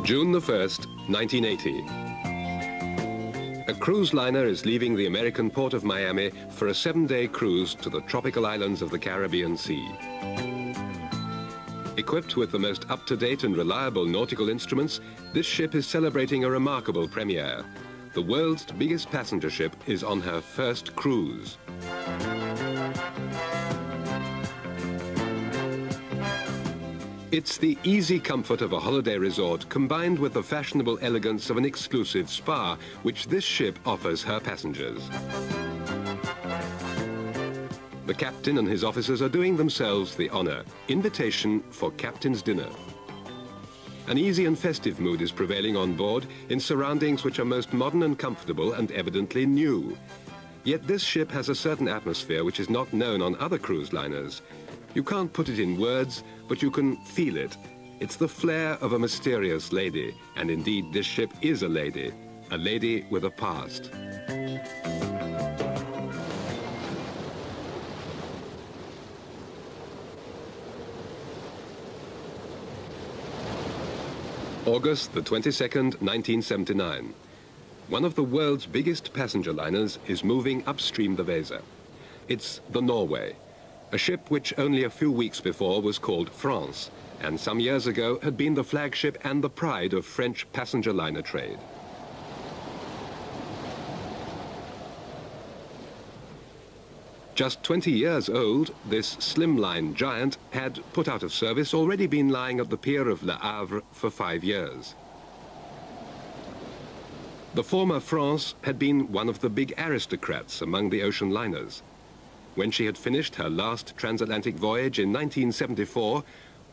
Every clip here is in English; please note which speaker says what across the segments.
Speaker 1: June the 1st, 1980. A cruise liner is leaving the American port of Miami for a 7-day cruise to the tropical islands of the Caribbean Sea. Equipped with the most up-to-date and reliable nautical instruments, this ship is celebrating a remarkable premiere. The world's biggest passenger ship is on her first cruise. It's the easy comfort of a holiday resort combined with the fashionable elegance of an exclusive spa, which this ship offers her passengers. The captain and his officers are doing themselves the honor. Invitation for captain's dinner. An easy and festive mood is prevailing on board in surroundings which are most modern and comfortable and evidently new. Yet this ship has a certain atmosphere which is not known on other cruise liners. You can't put it in words, but you can feel it. It's the flair of a mysterious lady, and indeed this ship is a lady with a past. August the 22nd, 1979. One of the world's biggest passenger liners is moving upstream the Weser. It's the Norway, a ship which only a few weeks before was called France, and some years ago had been the flagship and the pride of French passenger liner trade. Just 20 years old, this slimline giant had, put out of service, already been lying at the pier of Le Havre for 5 years. The former France had been one of the big aristocrats among the ocean liners. When she had finished her last transatlantic voyage in 1974,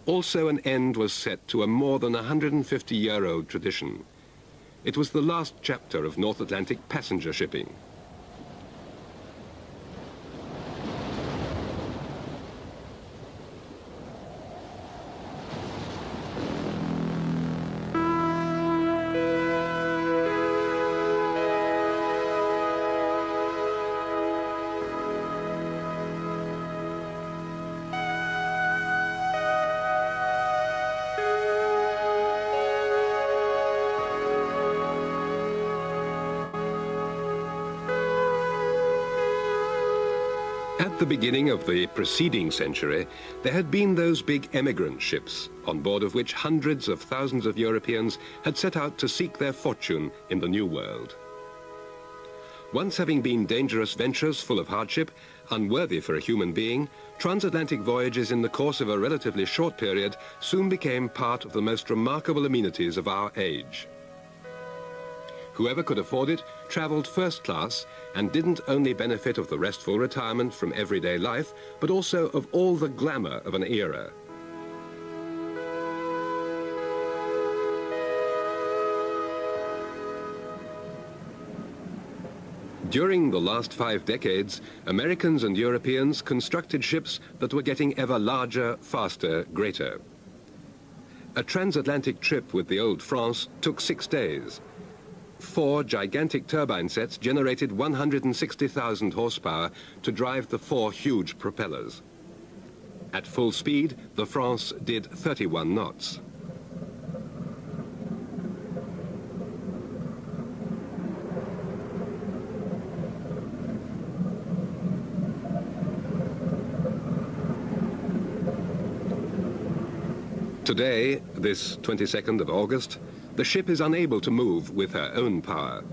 Speaker 1: also an end was set to a more than 150-year-old tradition. It was the last chapter of North Atlantic passenger shipping. At the beginning of the preceding century, there had been those big emigrant ships, on board of which hundreds of thousands of Europeans had set out to seek their fortune in the New World. Once having been dangerous ventures full of hardship, unworthy for a human being, transatlantic voyages in the course of a relatively short period soon became part of the most remarkable amenities of our age. Whoever could afford it traveled first class and didn't only benefit of the restful retirement from everyday life, but also of all the glamour of an era. During the last 5 decades, Americans and Europeans constructed ships that were getting ever larger, faster, greater. A transatlantic trip with the old France took 6 days. 4 gigantic turbine sets generated 160,000 horsepower to drive the 4 huge propellers. At full speed, the France did 31 knots. Today, this 22nd of August, the ship is unable to move with her own power.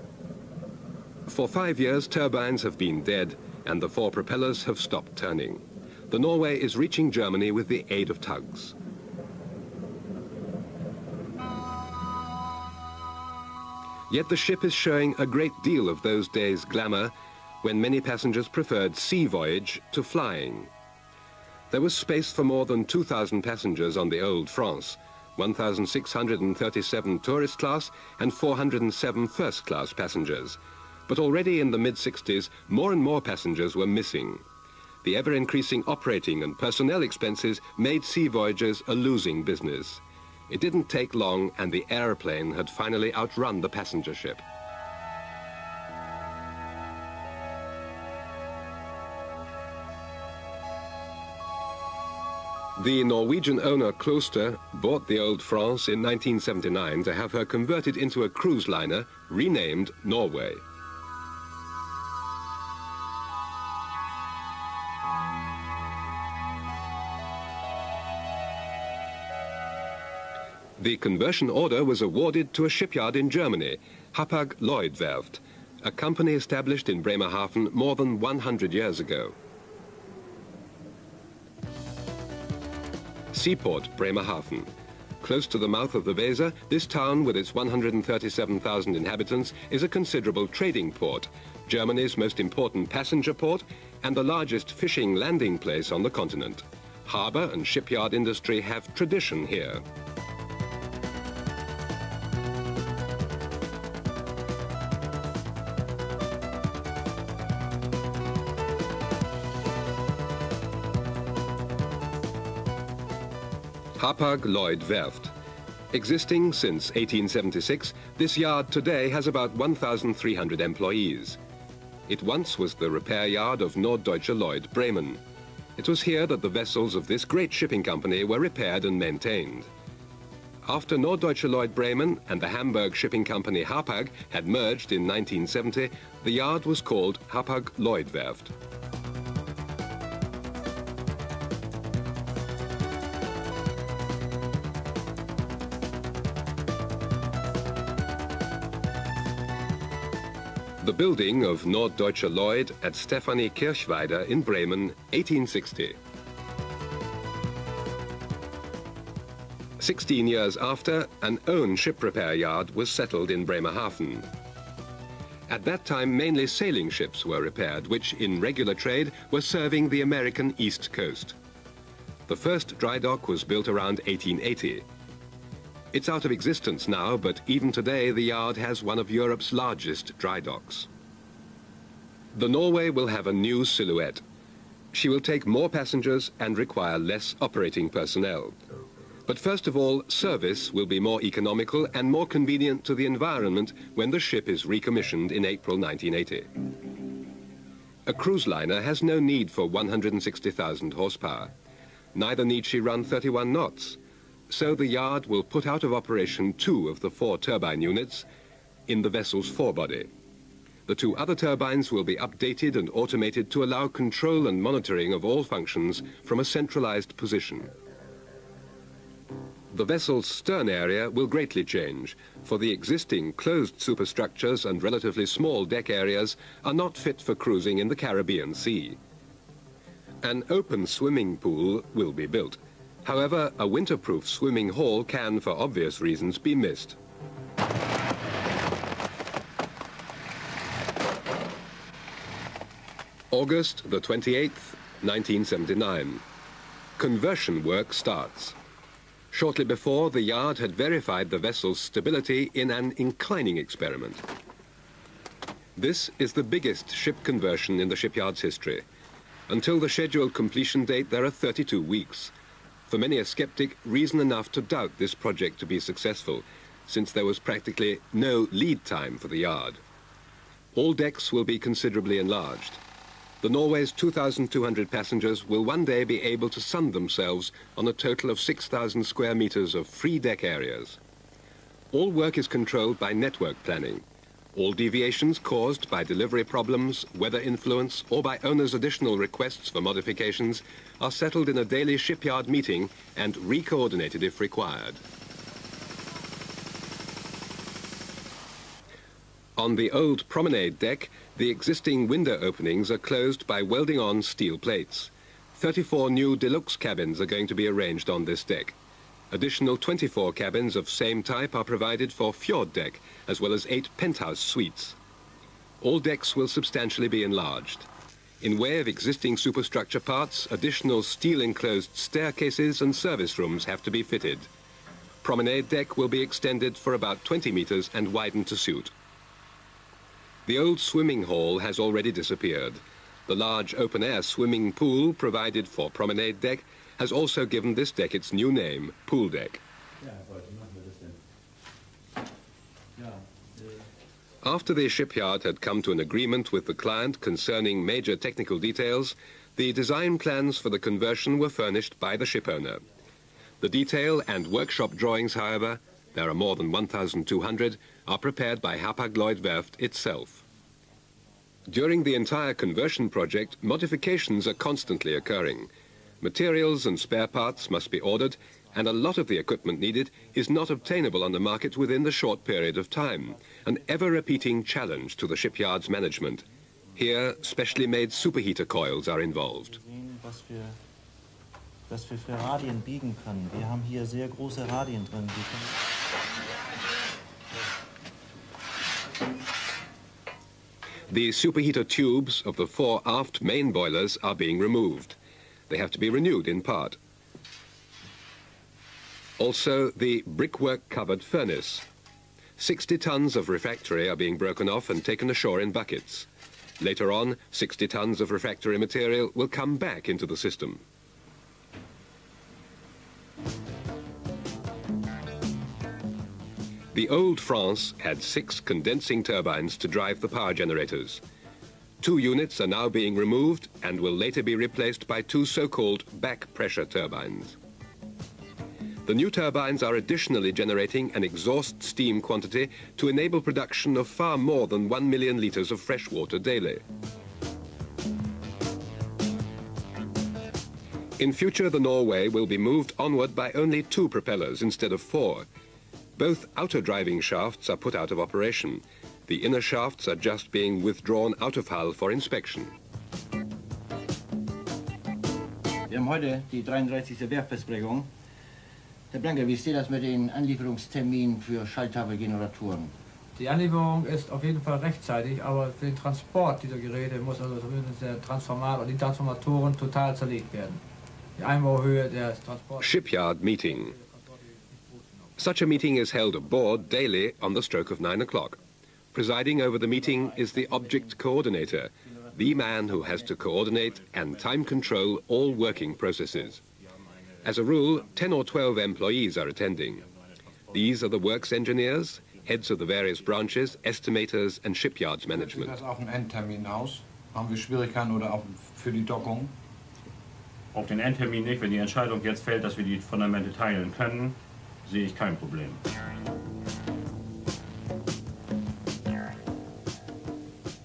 Speaker 1: For 5 years, turbines have been dead and the 4 propellers have stopped turning. The Norway is reaching Germany with the aid of tugs. Yet the ship is showing a great deal of those days' glamour when many passengers preferred sea voyage to flying. There was space for more than 2,000 passengers on the old France, 1,637 tourist class and 407 first class passengers. But already in the mid-60s, more and more passengers were missing. The ever-increasing operating and personnel expenses made sea voyages a losing business. It didn't take long and the airplane had finally outrun the passenger ship. The Norwegian owner Kloster bought the old France in 1979 to have her converted into a cruise liner renamed Norway. The conversion order was awarded to a shipyard in Germany, Hapag-Lloyd-Werft, a company established in Bremerhaven more than 100 years ago. Seaport Bremerhaven. Close to the mouth of the Weser, this town with its 137,000 inhabitants is a considerable trading port, Germany's most important passenger port and the largest fishing landing place on the continent. Harbour and shipyard industry have tradition here. Hapag-Lloyd-Werft. Existing since 1876, this yard today has about 1,300 employees. It once was the repair yard of Norddeutsche Lloyd, Bremen. It was here that the vessels of this great shipping company were repaired and maintained. After Norddeutsche Lloyd Bremen and the Hamburg shipping company Hapag had merged in 1970, the yard was called Hapag-Lloyd-Werft. The building of Norddeutsche Lloyd at Stefanie Kirchweide in Bremen, 1860. 16 years after, an own ship repair yard was settled in Bremerhaven. At that time, mainly sailing ships were repaired, which in regular trade were serving the American East Coast. The first dry dock was built around 1880. It's out of existence now, but even today the yard has one of Europe's largest dry docks. The Norway will have a new silhouette. She will take more passengers and require less operating personnel. But first of all, service will be more economical and more convenient to the environment when the ship is recommissioned in April 1980. A cruise liner has no need for 160,000 horsepower. Neither need she run 31 knots. So the yard will put out of operation 2 of the 4 turbine units in the vessel's forebody. The 2 other turbines will be updated and automated to allow control and monitoring of all functions from a centralized position. The vessel's stern area will greatly change, for the existing closed superstructures and relatively small deck areas are not fit for cruising in the Caribbean Sea. An open swimming pool will be built. However, a winterproof swimming hall can, for obvious reasons, be missed. August the 28th, 1979. Conversion work starts. Shortly before, the yard had verified the vessel's stability in an inclining experiment. This is the biggest ship conversion in the shipyard's history. Until the scheduled completion date, there are 32 weeks. For many a skeptic, reason enough to doubt this project to be successful, since there was practically no lead time for the yard. All decks will be considerably enlarged. The Norway's 2,200 passengers will one day be able to sun themselves on a total of 6,000 square meters of free deck areas. All work is controlled by network planning. All deviations caused by delivery problems, weather influence, or by owners' additional requests for modifications are settled in a daily shipyard meeting and re-coordinated if required. On the old promenade deck, the existing window openings are closed by welding on steel plates. 34 new deluxe cabins are going to be arranged on this deck. Additional 24 cabins of same type are provided for fjord deck, as well as 8 penthouse suites. All decks will substantially be enlarged. In way of existing superstructure parts, additional steel-enclosed staircases and service rooms have to be fitted. Promenade deck will be extended for about 20 meters and widened to suit. The old swimming hall has already disappeared. The large open-air swimming pool provided for promenade deck has also given this deck its new name, pool deck. After the shipyard had come to an agreement with the client concerning major technical details, The design plans for the conversion were furnished by the shipowner. The detail and workshop drawings, however, there are more than 1,200, are prepared by Hapag-Lloyd-Werft itself. During the entire conversion project, modifications are constantly occurring. Materials and spare parts must be ordered, and a lot of the equipment needed is not obtainable on the market within the short period of time, an ever-repeating challenge to the shipyard's management. Here, specially made superheater coils are involved.
Speaker 2: Was wir für Radien biegen können. Wir haben hier sehr große Radien drin.
Speaker 1: The superheater tubes of the 4 aft main boilers are being removed. They have to be renewed in part. Also, the brickwork-covered furnace. 60 tons of refractory are being broken off and taken ashore in buckets. Later on, 60 tons of refractory material will come back into the system. The old France had 6 condensing turbines to drive the power generators. 2 units are now being removed and will later be replaced by 2 so-called back pressure turbines. The new turbines are additionally generating an exhaust steam quantity to enable production of far more than 1 million litres of fresh water daily. In future, the Norway will be moved onward by only 2 propellers instead of 4. Both outer driving shafts are put out of operation. The inner shafts are just being withdrawn out of hull for inspection.
Speaker 3: Wir haben heute die 33. Werkbesprechung. Herr Blanke, wie steht das mit den Anlieferungsterminen für Schalttafelgeneratoren?
Speaker 4: Die Anlieferung ist auf jeden Fall rechtzeitig, aber für den Transport dieser Geräte muss also zumindest der Transformator und die Transformatoren total zerlegt werden. Die Einbauhöhe der Transport...
Speaker 1: Shipyard meeting. Such a meeting is held aboard daily on the stroke of 9 o'clock. Presiding over the meeting is the object coordinator, the man who has to coordinate and time control all working processes. As a rule, 10 or 12 employees are attending. These are the works engineers, heads of the various branches, estimators and shipyards management.
Speaker 5: Sieht das auf einen Endtermin aus? Haben wir Schwierigkeiten oder auch für die Dockung?
Speaker 6: Auf den Endtermin nicht. Wenn die Entscheidung jetzt fällt, dass wir die Fundamente teilen können, sehe ich kein Problem.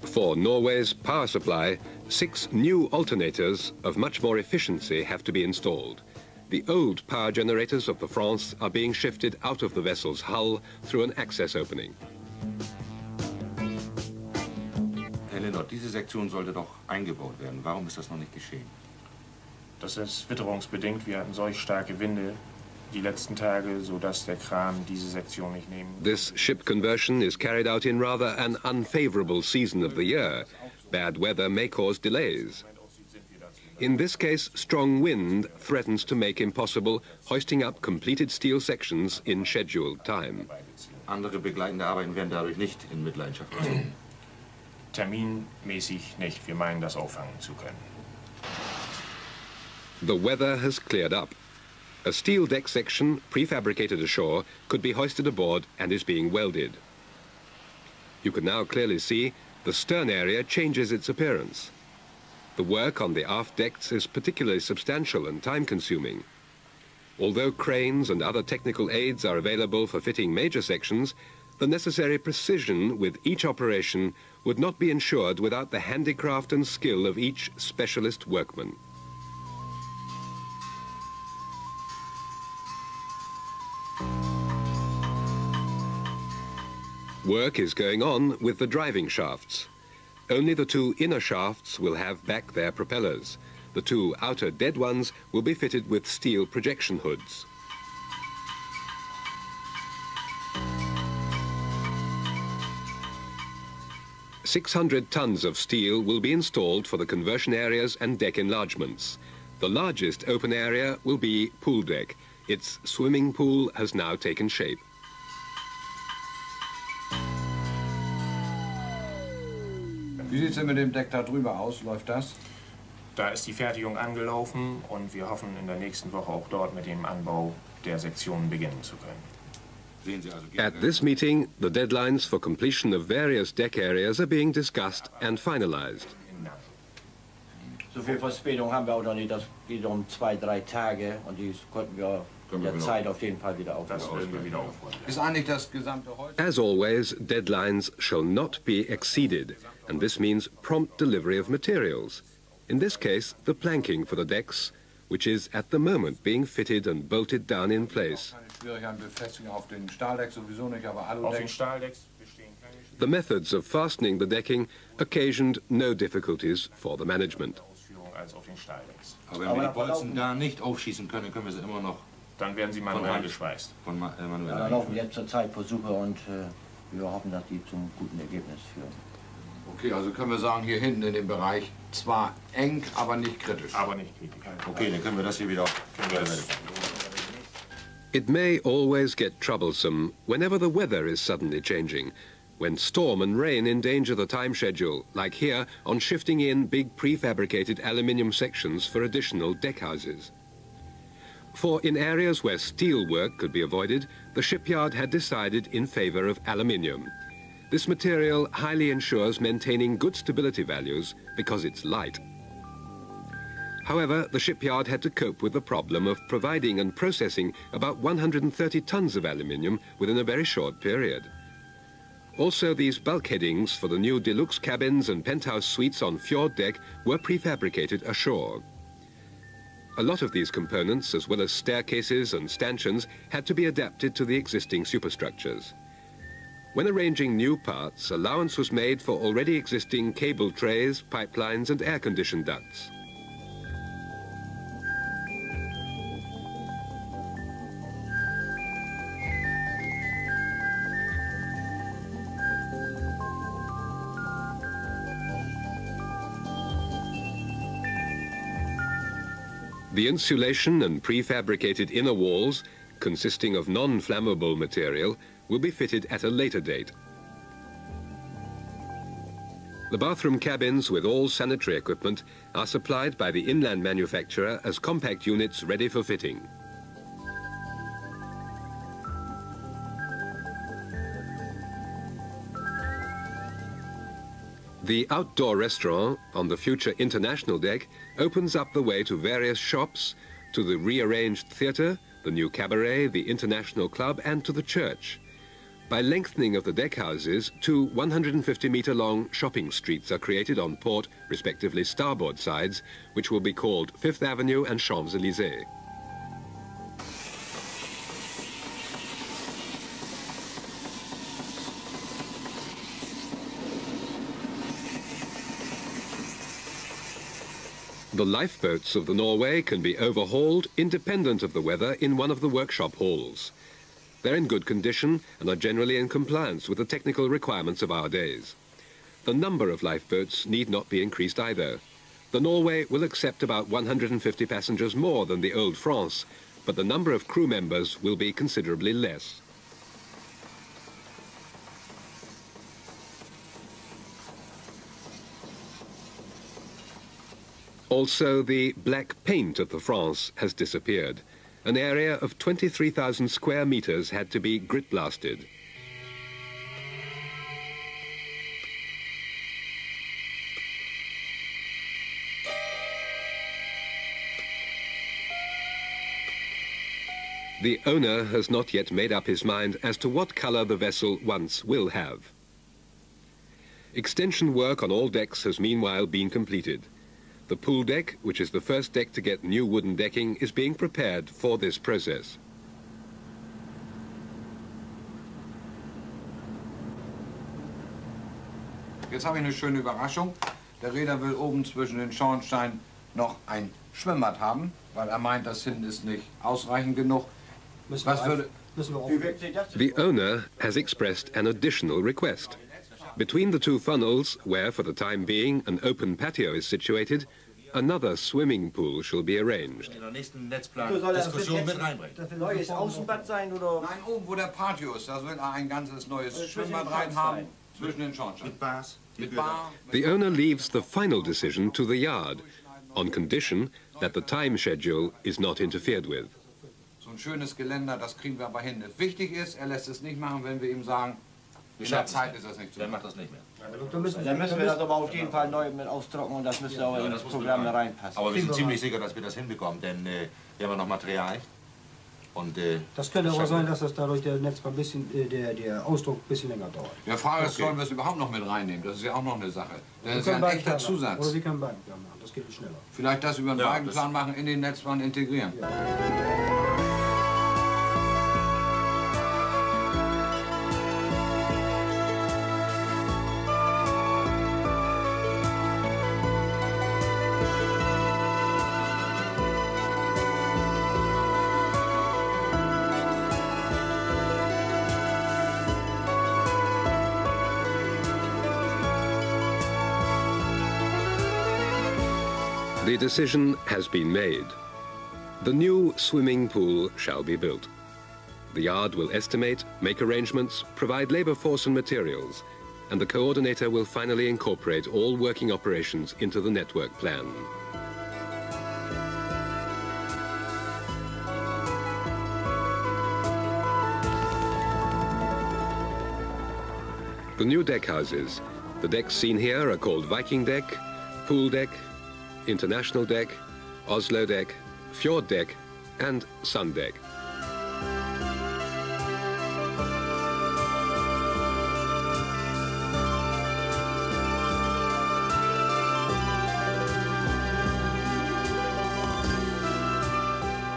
Speaker 1: For Norway's power supply, 6 new alternators of much more efficiency have to be installed. The old power generators of the France are being shifted out of the vessel's hull through an access opening.
Speaker 7: Herr Lennart, diese Sektion sollte doch eingebaut werden. Warum ist das noch nicht geschehen?
Speaker 8: Das ist witterungsbedingt. Wir hatten solch starke Winde die letzten Tage, sodass der Kran diese Sektion nicht nehmen.
Speaker 1: This ship conversion is carried out in rather an unfavorable season of the year. Bad weather may cause delays. In this case, strong wind threatens to make impossible hoisting up completed steel sections in scheduled time.
Speaker 7: Andere begleitende Arbeiten werden dadurch nicht in Mitleidenschaft gezogen.
Speaker 8: Terminmäßig nicht. Wir meinen, das auffangen zu können.
Speaker 1: The weather has cleared up. A steel deck section, prefabricated ashore, could be hoisted aboard and is being welded. You can now clearly see the stern area changes its appearance. The work on the aft decks is particularly substantial and time-consuming. Although cranes and other technical aids are available for fitting major sections, the necessary precision with each operation would not be ensured without the handicraft and skill of each specialist workman. Work is going on with the driving shafts. Only the 2 inner shafts will have back their propellers. The 2 outer dead ones will be fitted with steel projection hoods. "600 tons of steel will be installed for the conversion areas and deck enlargements. The largest open area will be pool deck. Its swimming pool has now taken shape.
Speaker 5: Wie sieht es denn mit dem Deck da drüber aus? Läuft das?
Speaker 8: Da ist die Fertigung angelaufen und wir hoffen, in der nächsten Woche auch dort mit dem Anbau der Sektionen beginnen zu können.
Speaker 1: At this meeting, the deadlines for completion of various deck areas are being discussed and finalized.
Speaker 3: So viel Verspätung haben wir auch noch nicht. Das geht um 2-3 Tage und die konnten wir in der Zeit auf jeden Fall wieder aufholen.
Speaker 5: Ist eigentlich das gesamte Holz?
Speaker 1: As always, deadlines shall not be exceeded, and this means prompt delivery of materials. In this case, the planking for the decks, which is at the moment being fitted and bolted down in place.
Speaker 5: Keine Schwierigkeiten, Befestigung auf den Stahldeck sowieso nicht, aber
Speaker 8: Auf den
Speaker 5: Aludeck.
Speaker 8: Stahldecks bestehen keine Schwierigkeiten.
Speaker 1: The methods of fastening the decking occasioned no difficulties for the management.
Speaker 8: Ausführung als auf den Stahldecks.
Speaker 7: Aber wenn wir die Bolzen da nicht aufschießen können, können wir sie immer noch
Speaker 8: Dann werden sie manuell geschweißt.
Speaker 7: von manuell
Speaker 3: Da laufen jetzt zurzeit Versuche und wir hoffen, dass die zum guten Ergebnis führen.
Speaker 5: Okay, also können wir sagen, hier hinten in dem Bereich zwar eng, aber nicht kritisch.
Speaker 8: Aber nicht kritisch.
Speaker 7: Okay, dann können wir das hier wieder
Speaker 1: It may always get troublesome whenever the weather is suddenly changing, when storm and rain endanger the time schedule, like here on shifting in big prefabricated aluminium sections for additional deckhouses. For in areas where steel work could be avoided, the shipyard had decided in favor of aluminium. This material highly ensures maintaining good stability values because it's light. However, the shipyard had to cope with the problem of providing and processing about 130 tons of aluminium within a very short period. Also, these bulkheadings for the new deluxe cabins and penthouse suites on fjord deck were prefabricated ashore. A lot of these components, as well as staircases and stanchions, had to be adapted to the existing superstructures. When arranging new parts, allowance was made for already existing cable trays, pipelines and air-conditioned ducts. The insulation and prefabricated inner walls, consisting of non-flammable material, will be fitted at a later date. The bathroom cabins with all sanitary equipment are supplied by the inland manufacturer as compact units ready for fitting. The outdoor restaurant on the future international deck opens up the way to various shops, to the rearranged theatre, the new cabaret, the international club and to the church. By lengthening of the deckhouses, two 150-metre-long shopping streets are created on port, respectively starboard sides, which will be called Fifth Avenue and Champs-Élysées. The lifeboats of the Norway can be overhauled independent of the weather in one of the workshop halls. They're in good condition and are generally in compliance with the technical requirements of our days. The number of lifeboats need not be increased either. The Norway will accept about 150 passengers more than the old France, but the number of crew members will be considerably less. Also, the black paint of the France has disappeared. An area of 23,000 square meters had to be grit blasted. The owner has not yet made up his mind as to what color the vessel once will have. Extension work on all decks has meanwhile been completed. The pool deck, which is the first deck to get new wooden decking, is being prepared for this process.
Speaker 5: Jetzt habe ich eine schöne Überraschung. Der Reeder will oben zwischen den Schornsteinen noch ein Schwimmbad haben, weil er meint, das hinten ist nicht ausreichend genug. Was würde...
Speaker 1: The owner has expressed an additional request. Between the two funnels, where for the time being an open patio is situated, another swimming pool shall be arranged.
Speaker 7: in der nächsten Netzplan-Diskussion mit reinbringen.
Speaker 3: Neues Außenbad sein oder?
Speaker 5: Nein, oben wo der Patio ist, da will er ein ganzes neues Schwimmbad rein haben, zwischen den Schornsteinen.
Speaker 7: Mit Bars.
Speaker 5: Mit Bar.
Speaker 1: The owner leaves the final decision to the yard, on condition that the time schedule is not interfered with.
Speaker 5: So ein schönes Geländer, das kriegen wir aber hin. Wichtig ist, er lässt es nicht machen, wenn wir ihm sagen, In der Zeit ist das nicht zu
Speaker 7: Der
Speaker 5: machen.
Speaker 7: macht das nicht mehr.
Speaker 3: Dann müssen wir das aber auf jeden Fall neu mit ausdrucken und das müsste auch in das Programm da reinpassen.
Speaker 7: Aber wir sind ziemlich sicher, dass wir das hinbekommen, denn wir haben ja noch Material. Und,
Speaker 9: das könnte aber sein, dass das dadurch der Netzbau ein bisschen, der Ausdruck ein bisschen länger dauert.
Speaker 5: Der Frage ist, sollen wir es überhaupt noch mit reinnehmen? Das ist ja auch noch eine Sache. Das ist ja ein
Speaker 9: Oder
Speaker 5: echter Zusatz.
Speaker 9: Sie können beiden machen, das geht schneller.
Speaker 5: Vielleicht das über einen
Speaker 7: Ja,
Speaker 5: Wagenplan machen, in den Netzplan integrieren.
Speaker 9: Ja.
Speaker 1: The decision has been made. The new swimming pool shall be built. The yard will estimate, make arrangements, provide labor force and materials, and the coordinator will finally incorporate all working operations into the network plan. The new deck houses. The decks seen here are called Viking deck, Pool deck, International deck, Oslo deck, Fjord deck, and Sun deck.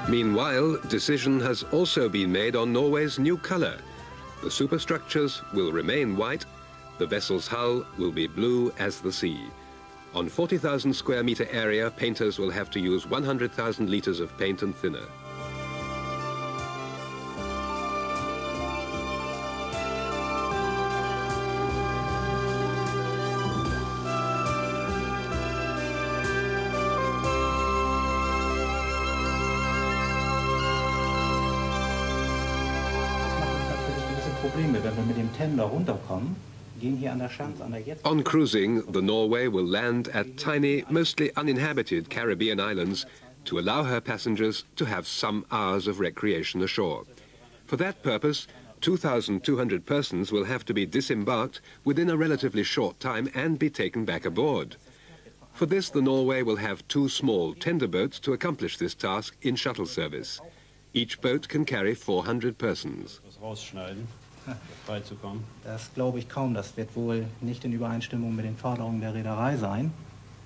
Speaker 1: Meanwhile, decision has also been made on Norway's new color. The superstructures will remain white, the vessel's hull will be blue as the sea. On 40,000 square meter area, painters will have to use 100,000 liters of paint and thinner.
Speaker 2: Probleme, wenn wir mit dem Tender runterkommen.
Speaker 1: On cruising, the Norway will land at tiny, mostly uninhabited Caribbean islands to allow her passengers to have some hours of recreation ashore. For that purpose, 2,200 persons will have to be disembarked within a relatively short time and be taken back aboard. For this, the Norway will have 2 small tender boats to accomplish this task in shuttle service. Each boat can carry 400 persons.
Speaker 2: Das glaube ich kaum. Das wird wohl nicht in Übereinstimmung mit den Forderungen der Reederei sein,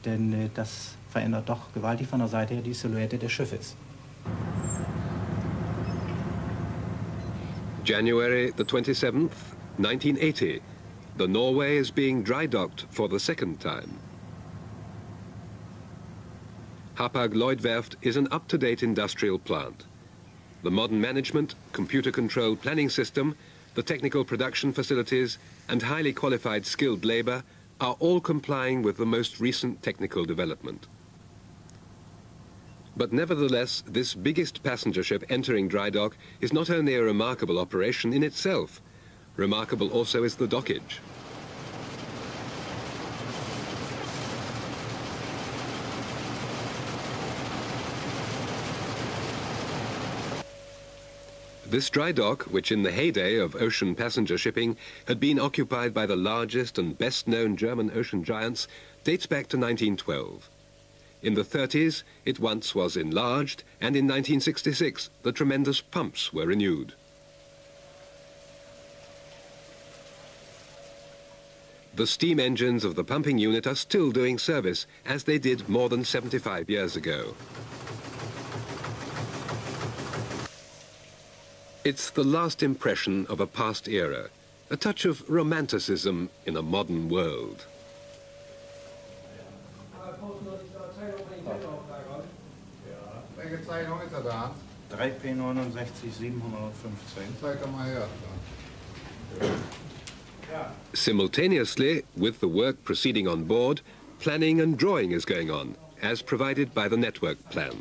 Speaker 2: denn das verändert doch gewaltig von der Seite her die Silhouette des Schiffes.
Speaker 1: January the 27th, 1980. The Norway is being dry docked for the second time. Hapag-Lloyd-Werft is an up-to-date industrial plant. The modern management, computer-controlled planning system, the technical production facilities and highly qualified skilled labor are all complying with the most recent technical development. But nevertheless, this biggest passenger ship entering dry dock is not only a remarkable operation in itself. Remarkable also is the dockage. This dry dock, which in the heyday of ocean passenger shipping had been occupied by the largest and best-known German ocean giants, dates back to 1912. In the 30s, it once was enlarged, and in 1966, the tremendous pumps were renewed. The steam engines of the pumping unit are still doing service, as they did more than 75 years ago. It's the last impression of a past era, a touch of romanticism in a modern world.
Speaker 5: Welche Zeichnung ist er da?
Speaker 2: 3P69 715.
Speaker 5: Zeig doch mal her.
Speaker 1: Simultaneously, with the work proceeding on board, planning and drawing is going on, as provided by the network plan.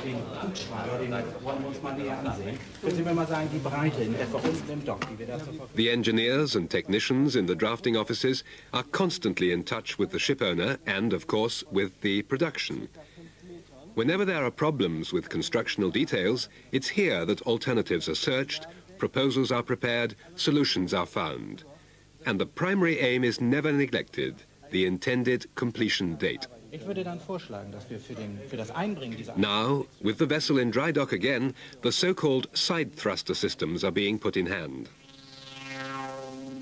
Speaker 2: Den Hubschrauber, den wollen wir uns mal näher ansehen. Können Sie mir mal sagen, die Breite in etwa unten im Dock, die wir da zur Verfügung haben?
Speaker 1: The engineers and technicians in the drafting offices are constantly in touch with the ship owner and, of course, with the production. Whenever there are problems with constructional details, it's here that alternatives are searched proposals are prepared, solutions are found. And the primary aim is never neglected, the intended completion date.
Speaker 2: Ich würde dann vorschlagen, dass wir für das Einbringen dieser...
Speaker 1: Now, with the vessel in dry dock again, the so-called side thruster systems are being put in hand.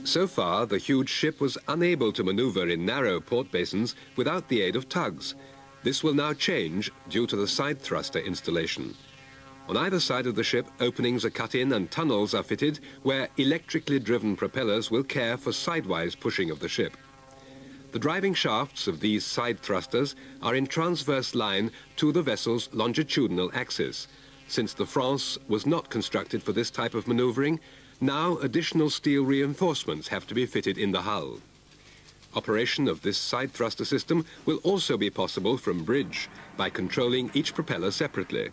Speaker 1: So far, the huge ship was unable to maneuver in narrow port basins without the aid of tugs. This will now change due to the side thruster installation. On either side of the ship, openings are cut in and tunnels are fitted where electrically driven propellers will care for sidewise pushing of the ship. The driving shafts of these side thrusters are in transverse line to the vessel's longitudinal axis. Since the France was not constructed for this type of maneuvering, now additional steel reinforcements have to be fitted in the hull. Operation of this side thruster system will also be possible from bridge by controlling each propeller separately.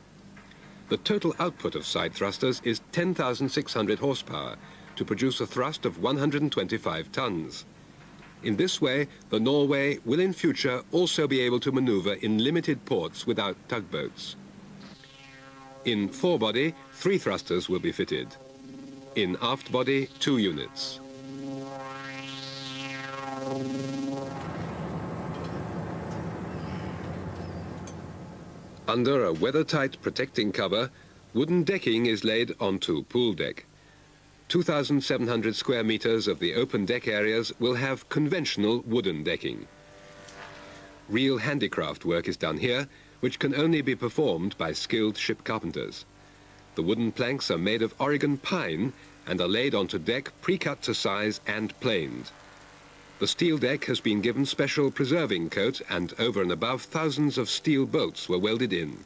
Speaker 1: The total output of side thrusters is 10,600 horsepower to produce a thrust of 125 tons. In this way, the Norway will in future also be able to maneuver in limited ports without tugboats. In forebody, 3 thrusters will be fitted. In aft body, 2 units. Under a weather-tight protecting cover, wooden decking is laid onto pool deck. 2,700 square meters of the open deck areas will have conventional wooden decking. Real handicraft work is done here, which can only be performed by skilled ship carpenters. The wooden planks are made of Oregon pine and are laid onto deck pre-cut to size and planed. The steel deck has been given special preserving coat and over and above thousands of steel bolts were welded in.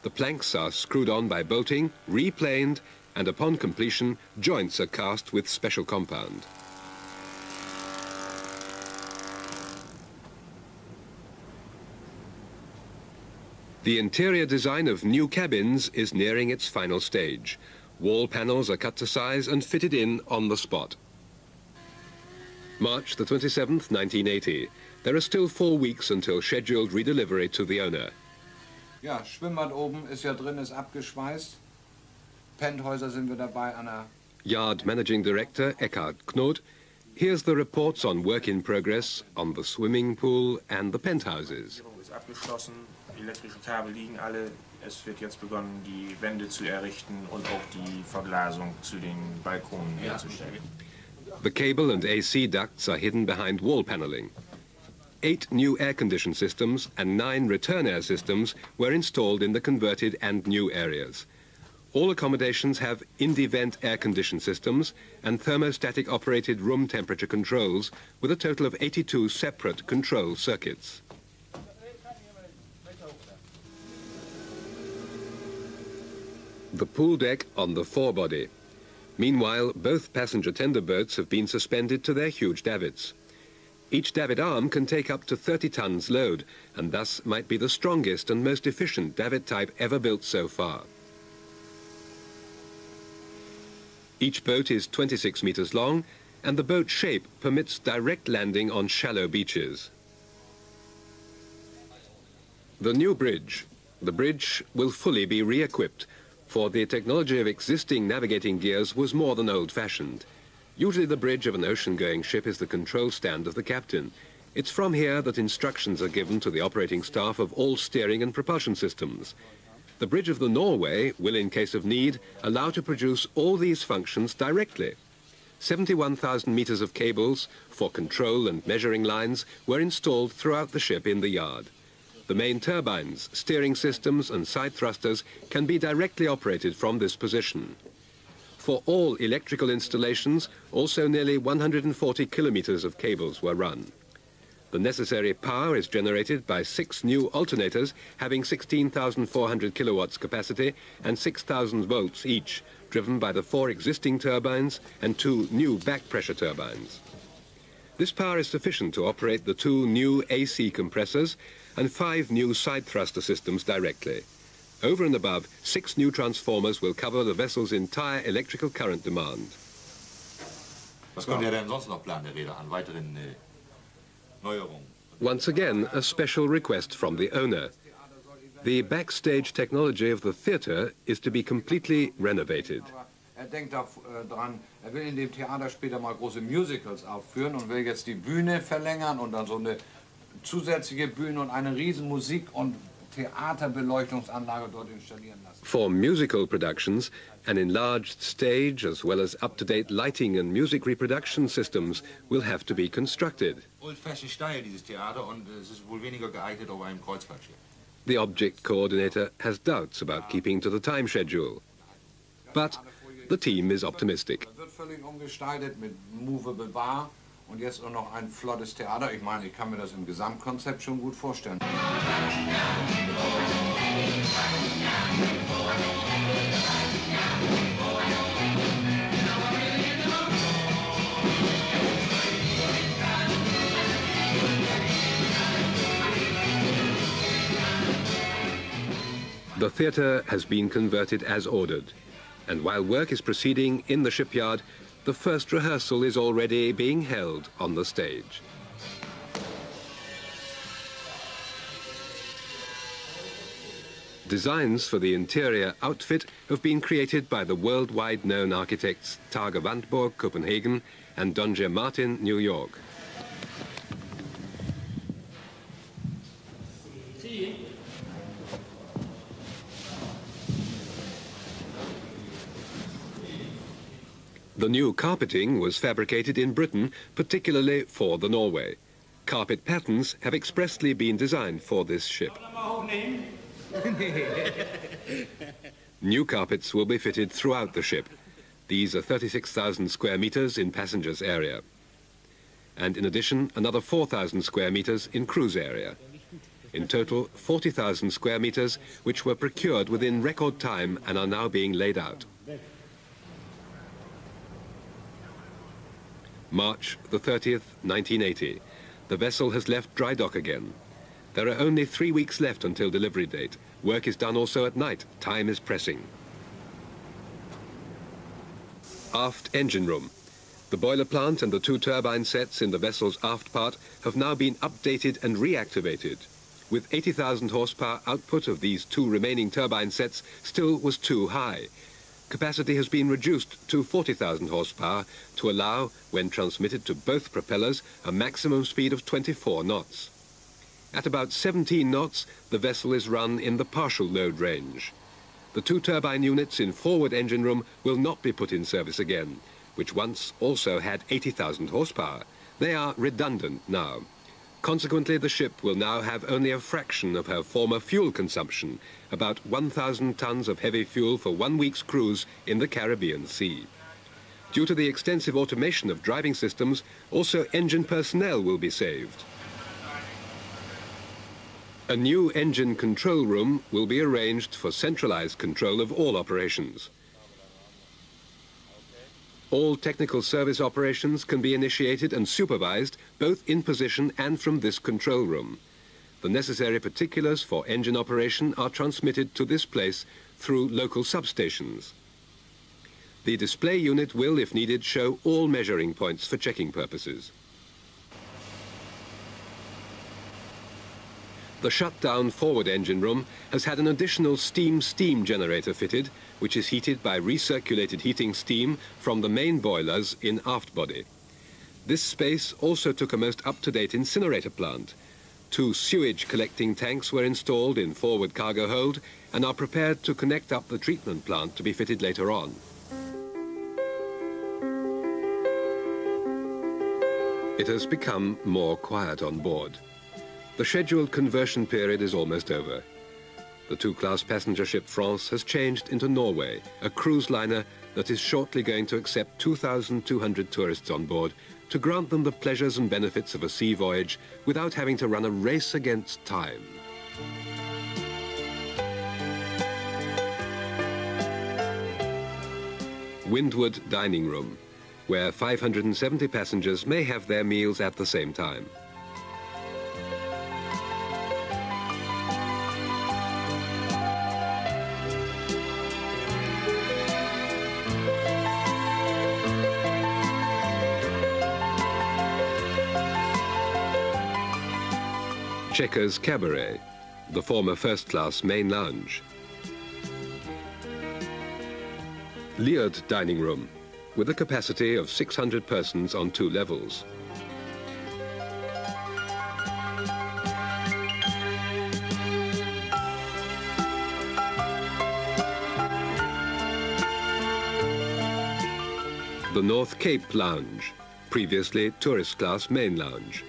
Speaker 1: The planks are screwed on by bolting, replaned, and upon completion, joints are cast with special compound. The interior design of new cabins is nearing its final stage. Wall panels are cut to size and fitted in on the spot. March the 27th, 1980. There are still 4 weeks until scheduled redelivery to the owner.
Speaker 5: Ja, Schwimmbad oben ist ja drin, ist abgeschweißt. Penthäuser sind wir dabei an der...
Speaker 1: Yard Managing Director Eckhard Knot. Here's the reports on work in progress on the swimming pool and the penthouses.
Speaker 8: Ist abgeschlossen, elektrische Kabel liegen alle. Es wird jetzt begonnen, die Wände zu errichten und auch die Verglasung zu den Balkonen herzustellen.
Speaker 1: The cable and AC ducts are hidden behind wall paneling. 8 new air condition systems and 9 return air systems were installed in the converted and new areas. All accommodations have in-the-vent air condition systems and thermostatic operated room temperature controls with a total of 82 separate control circuits. The pool deck on the forebody. Meanwhile, both passenger tender boats have been suspended to their huge davits. Each davit arm can take up to 30 tons load and thus might be the strongest and most efficient davit type ever built so far. Each boat is 26 meters long and the boat shape permits direct landing on shallow beaches. The new bridge. The bridge will fully be re-equipped, for the technology of existing navigating gears was more than old-fashioned. Usually the bridge of an ocean-going ship is the control stand of the captain. It's from here that instructions are given to the operating staff of all steering and propulsion systems. The bridge of the Norway will, in case of need, allow to produce all these functions directly. 71,000 meters of cables for control and measuring lines were installed throughout the ship in the yard. The main turbines, steering systems and side thrusters can be directly operated from this position. For all electrical installations, also nearly 140 kilometers of cables were run. The necessary power is generated by 6 new alternators having 16,400 kilowatts capacity and 6,000 volts each, driven by the 4 existing turbines and 2 new back pressure turbines. This power is sufficient to operate the 2 new AC compressors and 5 new side thruster systems directly. Over and above, 6 new transformers will cover the vessel's entire electrical current demand.
Speaker 7: Was kommt denn sonst noch Plan der Reeder an weiteren Neuerungen?
Speaker 1: Once again, a special request from the owner. The backstage technology of the theatre is to be completely renovated.
Speaker 5: Er denkt dran, er will in dem Theater später mal große Musicals aufführen und will jetzt die Bühne verlängern und dann so eine zusätzliche Bühne und eine riesen Musik- und Theaterbeleuchtungsanlage dort installieren lassen.
Speaker 1: For musical productions, an enlarged stage as well as up-to-date lighting and music reproduction systems will have to be constructed.
Speaker 7: Old-fashioned Style, dieses Theater, und es ist wohl weniger geeignet auf einem Kreuzfahrtschiff.
Speaker 1: The object coordinator has doubts about keeping to the time schedule. But the team is optimistic.
Speaker 5: Das wird völlig umgestaltet mit Movable Bar und jetzt auch noch ein flottes Theater. Ich meine, ich kann mir das im Gesamtkonzept schon gut vorstellen.
Speaker 1: The theatre has been converted as ordered, and while work is proceeding in the shipyard, the first rehearsal is already being held on the stage. Designs for the interior outfit have been created by the worldwide known architects Tage Wandborg, Copenhagen, and Donje Martin, New York. The new carpeting was fabricated in Britain, particularly for the Norway. Carpet patterns have expressly been designed for this ship. New carpets will be fitted throughout the ship. These are 36,000 square meters in passengers area. And in addition, another 4,000 square meters in cruise area. In total, 40,000 square meters, which were procured within record time and are now being laid out. March the 30th, 1980. The vessel has left dry dock again. There are only 3 weeks left until delivery date. Work is done also at night. Time is pressing. Aft engine room. The boiler plant and the 2 turbine sets in the vessel's aft part have now been updated and reactivated. With 80,000 horsepower, output of these 2 remaining turbine sets still was too high. Capacity has been reduced to 40,000 horsepower to allow, when transmitted to both propellers, a maximum speed of 24 knots. At about 17 knots, the vessel is run in the partial load range. The 2 turbine units in forward engine room will not be put in service again, which once also had 80,000 horsepower. They are redundant now. Consequently, the ship will now have only a fraction of her former fuel consumption, about 1,000 tons of heavy fuel for 1 week's cruise in the Caribbean Sea. Due to the extensive automation of driving systems, also engine personnel will be saved. A new engine control room will be arranged for centralized control of all operations. All technical service operations can be initiated and supervised both in position and from this control room. The necessary particulars for engine operation are transmitted to this place through local substations. The display unit will, if needed, show all measuring points for checking purposes. The shut-down forward engine room has had an additional steam generator fitted, which is heated by recirculated heating steam from the main boilers in aft body. This space also took a most up-to-date incinerator plant. 2 sewage collecting tanks were installed in forward cargo hold and are prepared to connect up the treatment plant to be fitted later on. It has become more quiet on board. The scheduled conversion period is almost over. The 2-class passenger ship France has changed into Norway, a cruise liner that is shortly going to accept 2,200 tourists on board to grant them the pleasures and benefits of a sea voyage without having to run a race against time. Windward dining room, where 570 passengers may have their meals at the same time. Checkers Cabaret, the former first-class main lounge. Leard dining room, with a capacity of 600 persons on 2 levels. The North Cape Lounge, previously tourist class main lounge.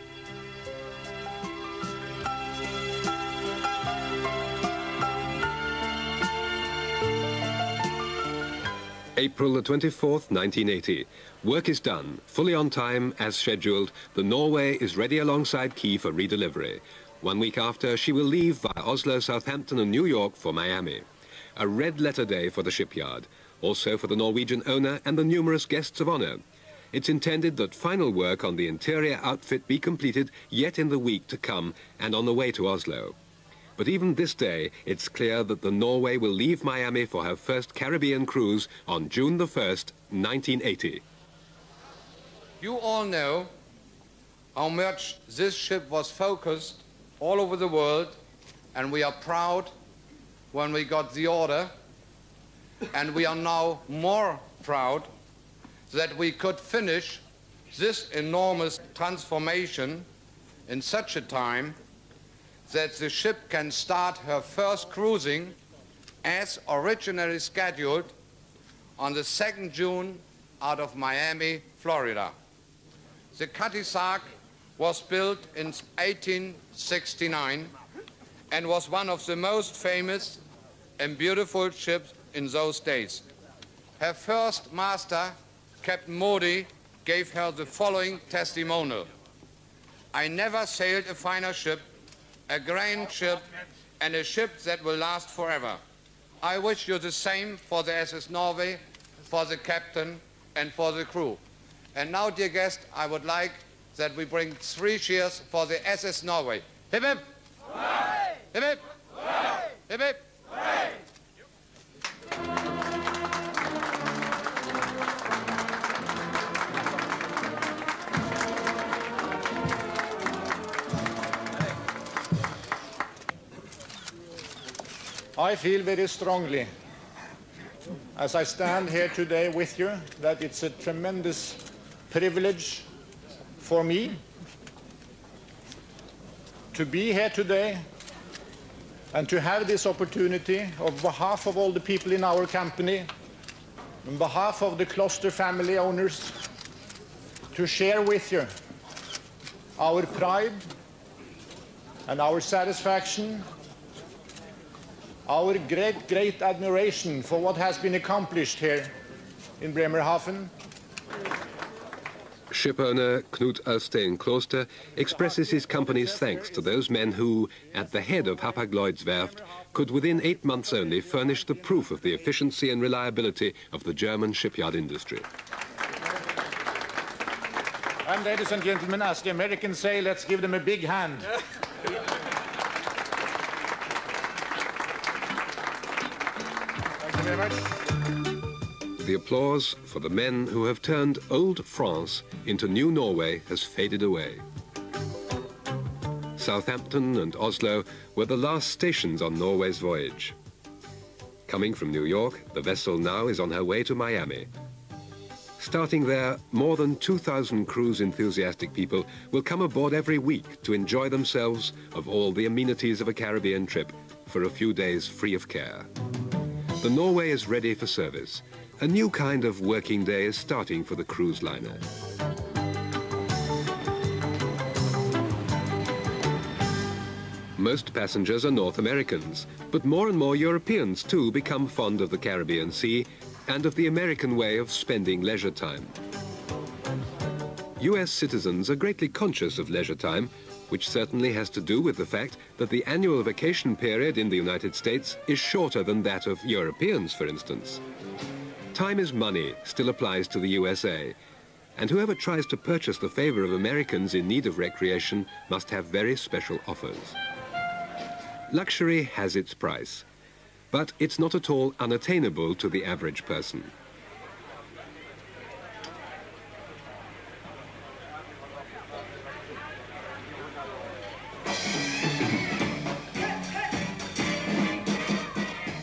Speaker 1: April the 24th, 1980. Work is done, fully on time, as scheduled. The Norway is ready alongside Key for redelivery. 1 week after, she will leave via Oslo, Southampton and New York for Miami. A red letter day for the shipyard, also for the Norwegian owner and the numerous guests of honor. It's intended that final work on the interior outfit be completed yet in the week to come and on the way to Oslo. But even this day, it's clear that the Norway will leave Miami for her first Caribbean cruise on June the 1st, 1980.
Speaker 5: You all know how much this ship was focused all over the world, and we are proud when we got the order, and we are now more proud that we could finish this enormous transformation in such a time that the ship can start her first cruising as originally scheduled on the 2nd June out of Miami, Florida. The Catisac was built in 1869 and was one of the most famous and beautiful ships in those days. Her first master, Captain Moody, gave her the following testimonial: "I never sailed a finer ship, a grand ship, and a ship that will last forever. I wish you the same for the SS Norway, for the captain, and for the crew." And now, dear guest, I would like that we bring 3 cheers for the SS Norway. Hip hip! Hooray! Hip hip! Hooray! Hip hip! Hooray!
Speaker 10: I feel very strongly, as I stand here today with you, that it's a tremendous privilege for me to be here today and to have this opportunity on behalf of all the people in our company, on behalf of the Kloster family owners, to share with you our pride and our satisfaction, our great admiration for what has been accomplished here in Bremerhaven.
Speaker 1: Shipowner Knut Øystein Kloster expresses his company's thanks to those men who, at the head of Hapag-Lloyd's could within 8 months only furnish the proof of the efficiency and reliability of the German shipyard industry.
Speaker 10: And ladies and gentlemen, as the Americans say, let's give them a big hand. Thank you very much.
Speaker 1: The applause for the men who have turned old France into new Norway has faded away. Southampton and Oslo were the last stations on Norway's voyage. Coming from New York, the vessel now is on her way to Miami. Starting there, more than 2,000 cruise enthusiastic people will come aboard every week to enjoy themselves of all the amenities of a Caribbean trip for a few days free of care. The Norway is ready for service. A new kind of working day is starting for the cruise liner. Most passengers are North Americans, but more and more Europeans too become fond of the Caribbean Sea and of the American way of spending leisure time. US citizens are greatly conscious of leisure time, which certainly has to do with the fact that the annual vacation period in the United States is shorter than that of Europeans, for instance. Time is money still applies to the USA, and whoever tries to purchase the favor of Americans in need of recreation must have very special offers. Luxury has its price, but it's not at all unattainable to the average person.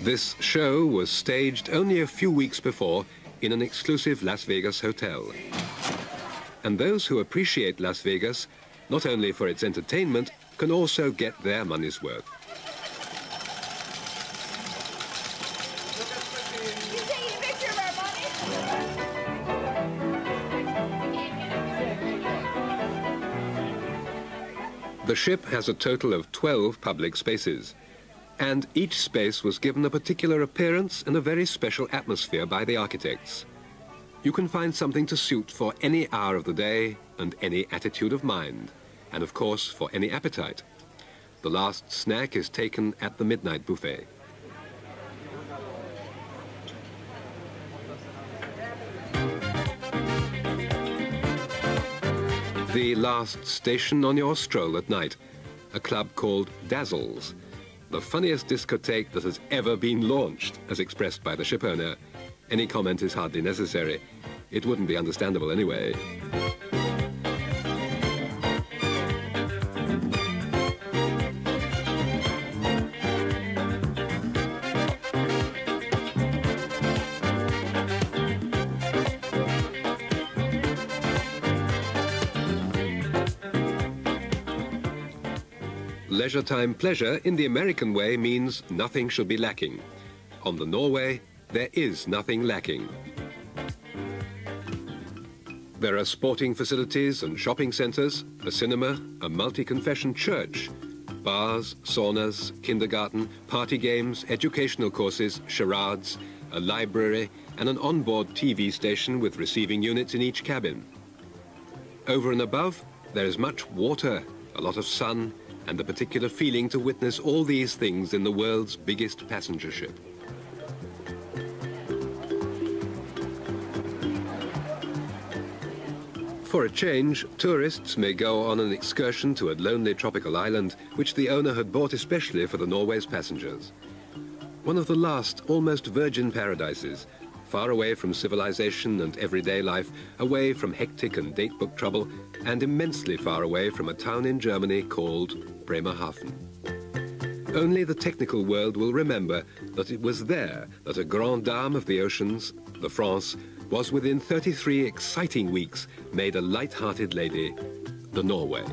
Speaker 1: This show was staged only a few weeks before in an exclusive Las Vegas hotel. And those who appreciate Las Vegas, not only for its entertainment, can also get their money's worth. The ship has a total of 12 public spaces, and each space was given a particular appearance and a very special atmosphere by the architects. You can find something to suit for any hour of the day and any attitude of mind, and of course for any appetite. The last snack is taken at the midnight buffet. The last station on your stroll at night, a club called Dazzles, the funniest discotheque that has ever been launched, as expressed by the ship owner. Any comment is hardly necessary. It wouldn't be understandable anyway. Leisure time pleasure in the American way means nothing should be lacking. On the Norway, there is nothing lacking. There are sporting facilities and shopping centres, a cinema, a multi-confession church, bars, saunas, kindergarten, party games, educational courses, charades, a library, and an onboard TV station with receiving units in each cabin. Over and above, there is much water, a lot of sun, and a particular feeling to witness all these things in the world's biggest passenger ship. For a change, tourists may go on an excursion to a lonely tropical island, which the owner had bought especially for the Norway's passengers. One of the last, almost virgin paradises, far away from civilization and everyday life, away from hectic and date-book trouble, and immensely far away from a town in Germany called Bremerhaven. Only the technical world will remember that it was there that a grande dame of the oceans, the France, was within 33 exciting weeks made a light-hearted lady, the Norway.